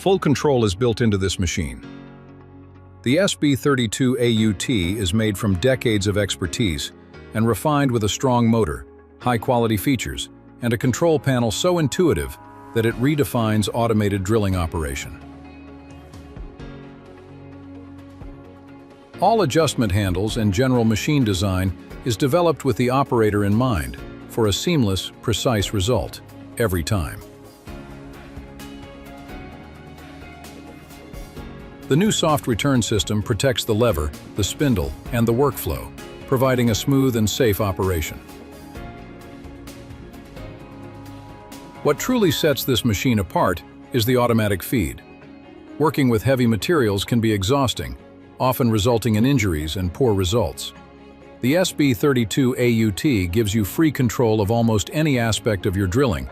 Full control is built into this machine. The SB32 AUT is made from decades of expertise and refined with a strong motor, high-quality features, and a control panel so intuitive that it redefines automated drilling operation. All adjustment handles and general machine design is developed with the operator in mind for a seamless, precise result every time. The new soft return system protects the lever, the spindle, and the workflow, providing a smooth and safe operation. What truly sets this machine apart is the automatic feed. Working with heavy materials can be exhausting, often resulting in injuries and poor results. The SB32 AUT gives you free control of almost any aspect of your drilling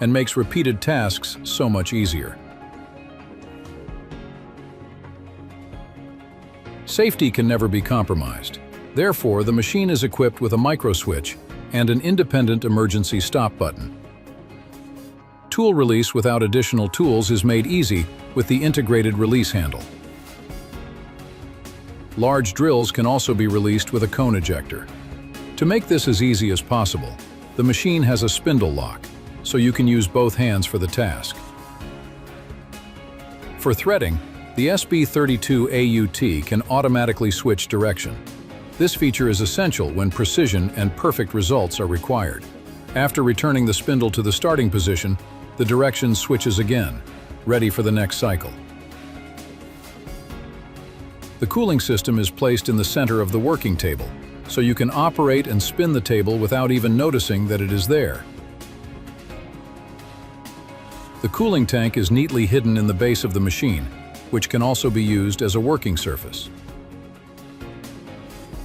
and makes repeated tasks so much easier. Safety can never be compromised. Therefore, the machine is equipped with a micro switch and an independent emergency stop button. Tool release without additional tools is made easy with the integrated release handle. Large drills can also be released with a cone ejector. To make this as easy as possible, the machine has a spindle lock, so you can use both hands for the task. For threading, the SB32 AUT can automatically switch direction. This feature is essential when precision and perfect results are required. After returning the spindle to the starting position, the direction switches again, ready for the next cycle. The cooling system is placed in the center of the working table, so you can operate and spin the table without even noticing that it is there. The cooling tank is neatly hidden in the base of the machine, which can also be used as a working surface.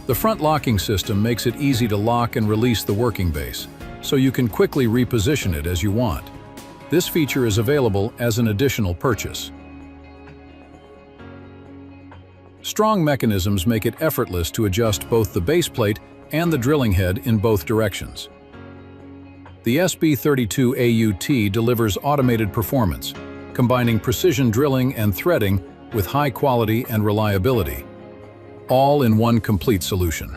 The front locking system makes it easy to lock and release the working base, so you can quickly reposition it as you want. This feature is available as an additional purchase. Strong mechanisms make it effortless to adjust both the base plate and the drilling head in both directions. The SB32 AUT delivers automated performance, combining precision drilling and threading with high quality and reliability, all in one complete solution.